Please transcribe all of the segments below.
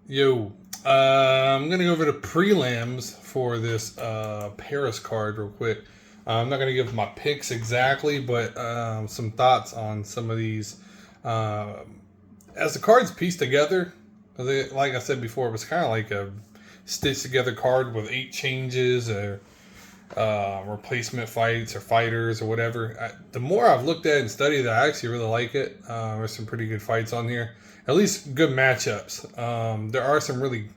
Yo, I'm going to go over the prelims for this Paris card real quick. I'm not going to give my picks exactly, but some thoughts on some of these. As the cards pieced together, like I said before, it was kind of like a stitched together card with 8 changes or replacement fights or fighters or whatever. The more I've looked at and studied it, I actually really like it. There's some pretty good fights on here. At least good matchups. There are some really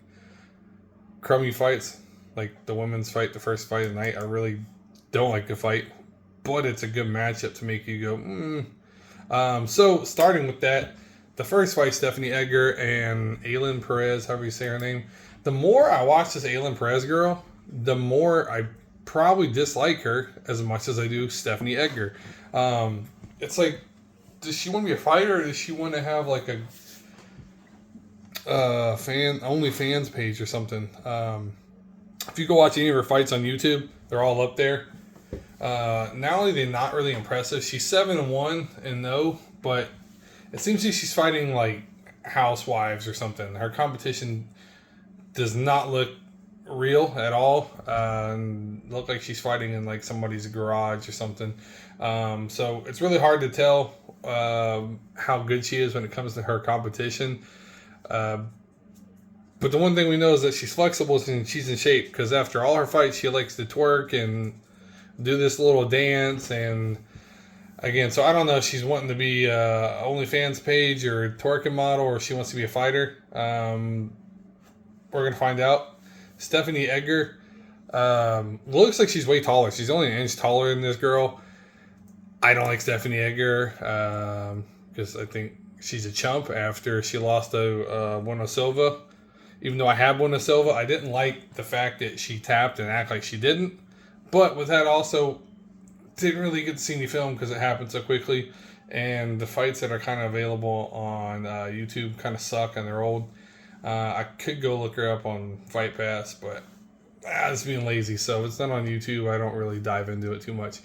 crummy fights, like the women's fight, the first fight of the night. I really don't like the fight, but it's a good matchup to make you go, So starting with that, the first fight, Stephanie Edgar and Aylin Perez, however you say her name. The more I watch this Aylin Perez girl, the more I probably dislike her as much as I do Stephanie Edgar. It's like, does she want to be a fighter, or does she want to have like a OnlyFans page or something? If you go watch any of her fights on YouTube, they're all up there. Not only are they not really impressive, she's 7-1 and no, but it seems like she's fighting like housewives or something. Her competition does not look real at all. Look like she's fighting in like somebody's garage or something. So it's really hard to tell how good she is when it comes to her competition. But the one thing we know is that she's flexible and she's in shape, because after all her fights, she likes to twerk and do this little dance. And again, so I don't know if she's wanting to be a OnlyFans page or a twerking model, or if she wants to be a fighter. We're going to find out. Stephanie Edgar looks like she's way taller. She's only an inch taller than this girl. I don't like Stephanie Edgar because I think she's a chump after she lost to Bueno Silva. Even though I have Bueno Silva, I didn't like the fact that she tapped and act like she didn't. But with that also, didn't really get to see any film because it happened so quickly. And the fights that are kind of available on YouTube kind of suck and they're old. I could go look her up on Fight Pass, but it's being lazy. So if it's not on YouTube, I don't really dive into it too much.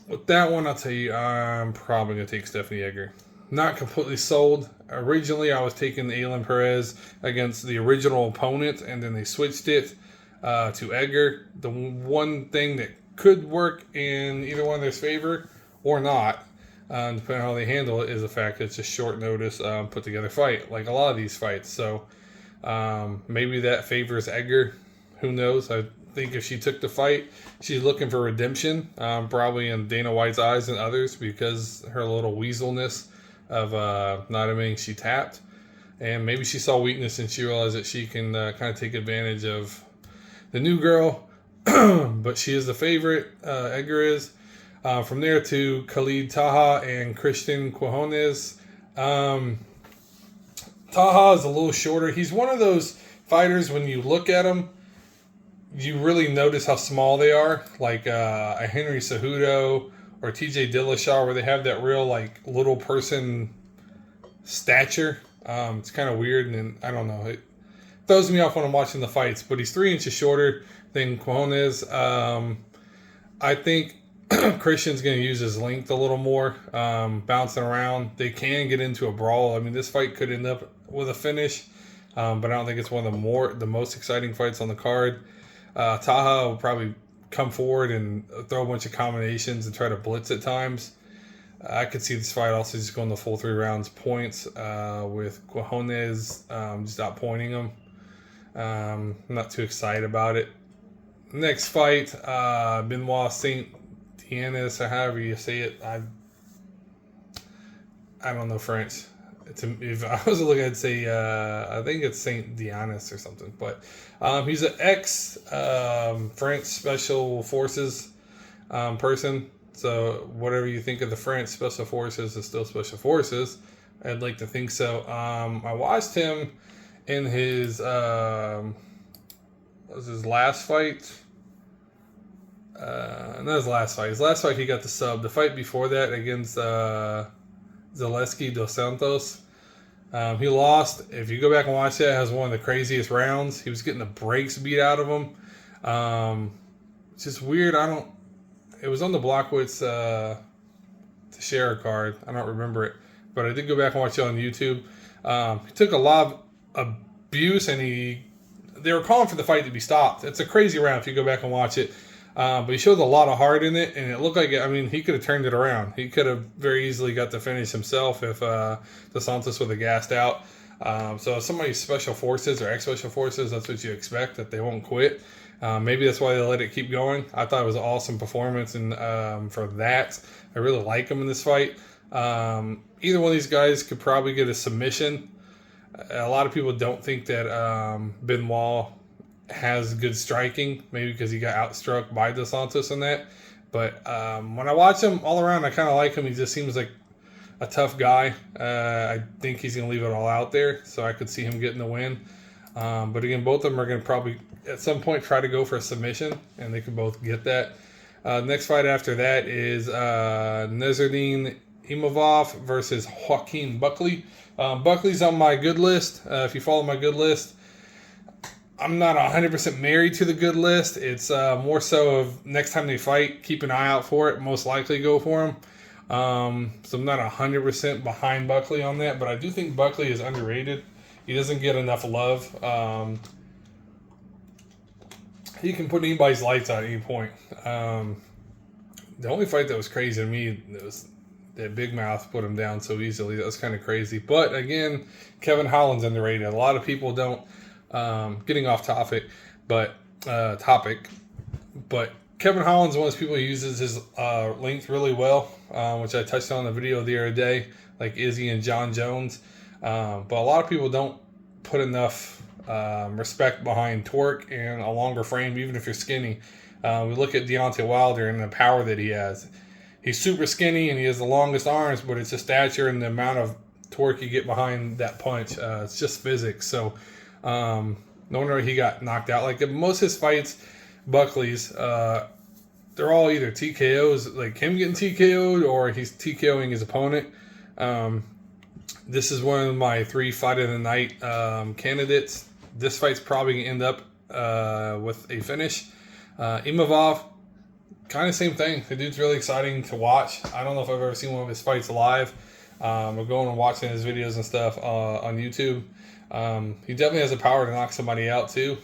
With that one, I'll tell you, I'm probably going to take Stephanie Edgar. Not completely sold. Originally, I was taking Aylin Perez against the original opponent, and then they switched it to Edgar. The one thing that could work in either one of their favor or not, depending on how they handle it, is the fact that it's a short notice, put together fight, like a lot of these fights. So maybe that favors Edgar. Who knows? I think if she took the fight, she's looking for redemption, probably in Dana White's eyes and others, because her little weaselness of not admitting she tapped. And maybe she saw weakness and she realized that she can kind of take advantage of the new girl. But she is the favorite, Edgar is. From there to Khalid Taha and Christian Quinones. Taha is a little shorter. He's one of those fighters, when you look at him, you really notice how small they are. Like a Henry Cejudo or TJ Dillashaw, where they have that real like little person stature. It's kind of weird, and I don't know. It throws me off when I'm watching the fights. But he's 3 inches shorter than Quinones. I think Christian's going to use his length a little more, bouncing around. They can get into a brawl. I mean, this fight could end up with a finish, but I don't think it's one of the most exciting fights on the card. Taha will probably come forward and throw a bunch of combinations and try to blitz at times. I could see this fight also just going the full 3 rounds points with Quinones just outpointing him. I'm not too excited about it. Next fight, Benoit Saint Denis, or however you say it. I don't know French. If I was looking, I'd say I think it's Saint Denis or something. But he's an ex-French Special Forces person. So whatever you think of the French Special Forces is still Special Forces. I'd like to think so. I watched him in his what was his last fight. Not his last fight. His last fight, he got the sub. The fight before that against Zaleski dos Santos, he lost. If you go back and watch that, it has one of the craziest rounds. He was getting the brakes beat out of him. It's just weird. It was on the Blockwitz to share a card. I don't remember it, but I did go back and watch it on YouTube. He took a abuse, and they were calling for the fight to be stopped. It's a crazy round if you go back and watch it. But he showed a lot of heart in it, and it looked like, I mean, he could have turned it around. He could have very easily got the finish himself if Dos Santos would have gassed out. So somebody's special forces or ex-special forces, that's what you expect, that they won't quit. Maybe that's why they let it keep going. I thought it was an awesome performance, and for that, I really like him in this fight. Either one of these guys could probably get a submission. A lot of people don't think that Benoit has good striking, maybe because he got outstruck by Dos Santos in that. But when I watch him all around, I kind of like him. He just seems like a tough guy. I think he's going to leave it all out there, so I could see him getting the win. But again, both of them are going to probably at some point try to go for a submission, and they can both get that. Next fight after that is Nasruddin Imavov versus Joaquin Buckley. Buckley's on my good list. If you follow my good list, I'm not 100% married to the good list. It's more so of next time they fight, keep an eye out for it. Most likely go for him. So I'm not 100% behind Buckley on that, but I do think Buckley is underrated. He doesn't get enough love. He can put anybody's lights out at any point. The only fight that was crazy to me was that Big Mouth put him down so easily. That was kind of crazy. But again, Kevin Holland's underrated. A lot of people don't. Getting off topic, but Kevin Holland's one of those people who uses his length really well, which I touched on in the video the other day, like Izzy and John Jones. But a lot of people don't put enough respect behind torque and a longer frame, even if you're skinny. We look at Deontay Wilder and the power that he has. He's super skinny and he has the longest arms, but it's the stature and the amount of torque you get behind that punch. It's just physics. So no wonder he got knocked out. Like most of his fights, Buckley's, they're all either TKOs, like him getting TKO'd, or he's TKOing his opponent. This is one of my 3 fight of the night candidates. This fight's probably going to end up with a finish. Imavov, kind of same thing. The dude's really exciting to watch. I don't know if I've ever seen one of his fights live. We're going and watching his videos and stuff on YouTube. He definitely has the power to knock somebody out too.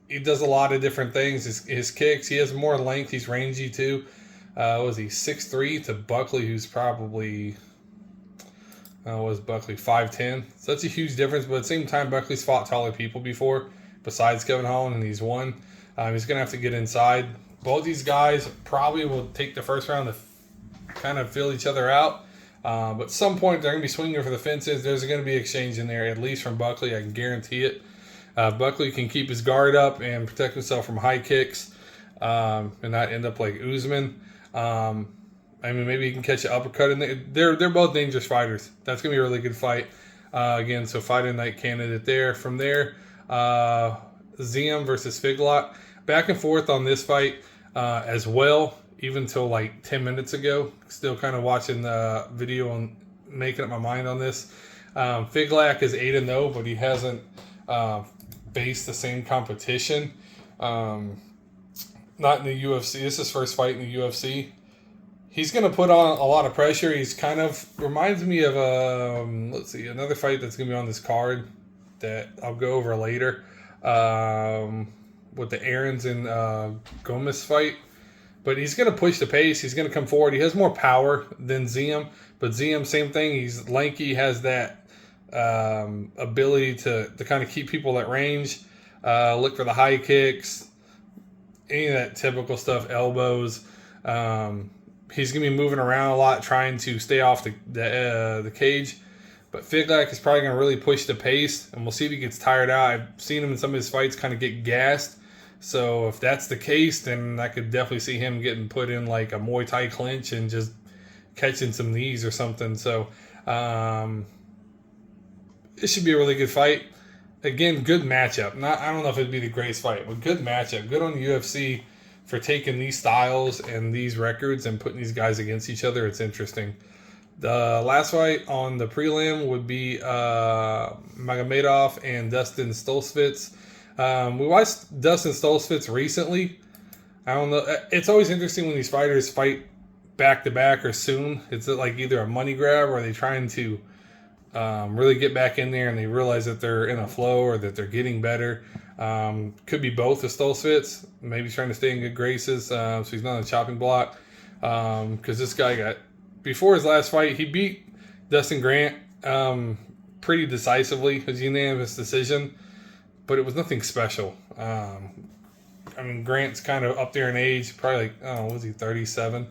He does a lot of different things. His kicks, he has more length. He's rangy too. Was he 6'3" to Buckley, who's probably was Buckley 5'10"? So that's a huge difference. But at the same time, Buckley's fought taller people before, besides Kevin Holland, and he's won. He's gonna have to get inside. Both these guys probably will take the first round to kind of fill each other out. But at some point, they're going to be swinging for the fences. There's going to be exchange in there, at least from Buckley. I can guarantee it. Buckley can keep his guard up and protect himself from high kicks and not end up like Usman. I mean, maybe he can catch an uppercut. And they're both dangerous fighters. That's going to be a really good fight. Again, so fight of the night candidate there. From there, Ziem versus Figlak. Back and forth on this fight as well. Even till like 10 minutes ago, still kind of watching the video and making up my mind on this. Figlak is 8-0, but he hasn't faced the same competition. Not in the UFC. This is his first fight in the UFC. He's going to put on a lot of pressure. He's kind of reminds me of another fight that's going to be on this card that I'll go over later with the Aarons and Gomez fight. But he's going to push the pace. He's going to come forward. He has more power than Ziem. But Ziem, same thing. He's lanky, has that ability to kind of keep people at range, look for the high kicks, any of that typical stuff, elbows. He's going to be moving around a lot, trying to stay off the cage. But Figlak is probably going to really push the pace, and we'll see if he gets tired out. I've seen him in some of his fights kind of get gassed. So if that's the case, then I could definitely see him getting put in like a Muay Thai clinch and just catching some knees or something. So it should be a really good fight. Again, good matchup. I don't know if it'd be the greatest fight, but good matchup. Good on the UFC for taking these styles and these records and putting these guys against each other. It's interesting. The last fight on the prelim would be Magomedov and Dustin Stoltzfus. We watched Dustin Stoltzfus recently. I don't know. It's always interesting when these fighters fight back to back or soon. It's like either a money grab or are they trying to really get back in there and they realize that they're in a flow or that they're getting better. Could be both with Stoltzfus. Maybe trying to stay in good graces, so he's not on the chopping block. Because this guy before his last fight, he beat Dustin Grant pretty decisively. It was a unanimous decision, but it was nothing special. I mean, Grant's kind of up there in age, probably like, I don't know, was he 37?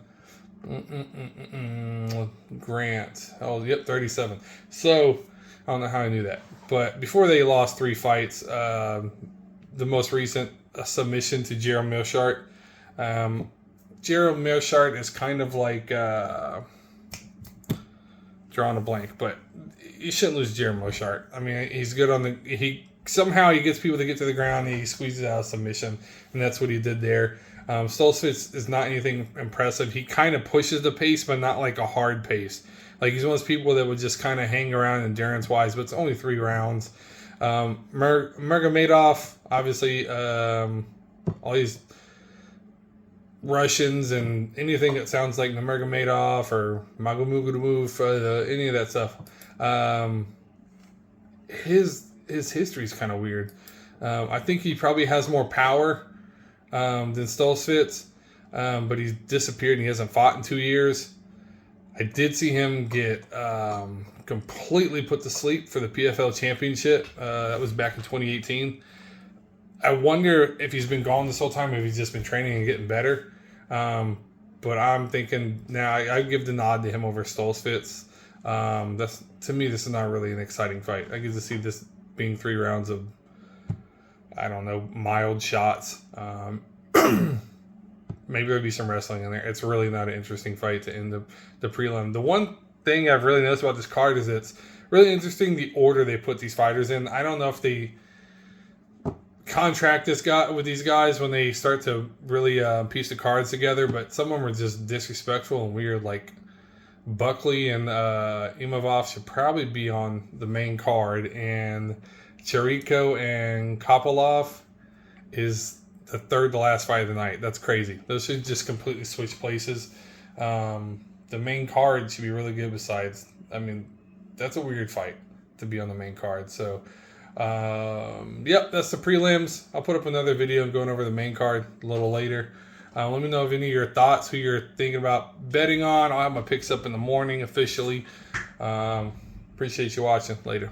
Grant. Oh, yep, 37. So, I don't know how I knew that. But before they lost 3 fights, the most recent, a submission to Jerome Milchart. Jerome Milchart is kind of like, drawing a blank, but you shouldn't lose Jerome Milchart. I mean, he's good on somehow he gets people to get to the ground and he squeezes out a submission, and that's what he did there. Stoltzfus is not anything impressive. He kind of pushes the pace, but not like a hard pace. Like, he's one of those people that would just kind of hang around endurance-wise, but it's only 3 rounds. Murgomedov, obviously, all these Russians and anything that sounds like Nurmagomedov or Magomedov, any of that stuff. His history is kind of weird. I think he probably has more power than Stoltzfus, but he's disappeared and he hasn't fought in 2 years. I did see him get completely put to sleep for the PFL Championship. That was back in 2018. I wonder if he's been gone this whole time, if he's just been training and getting better. But I'm thinking now I give the nod to him over Stoltzfus. To me, this is not really an exciting fight. I get to see this being 3 rounds of, I don't know, mild shots. Maybe there'll be some wrestling in there. It's really not an interesting fight to end the prelim. The one thing I've really noticed about this card is it's really interesting the order they put these fighters in. I don't know if they contract this guy with these guys when they start to really piece the cards together, but some of them are just disrespectful and weird. Like, Buckley and Imavov should probably be on the main card, and Chirico and Kopolov is the third to last fight of the night. That's crazy. Those should just completely switch places. The main card should be really good besides, I mean, that's a weird fight to be on the main card. So, yep, that's the prelims. I'll put up another video going over the main card a little later. Let me know if any of your thoughts, who you're thinking about betting on. I'll have my picks up in the morning officially. Appreciate you watching. Later.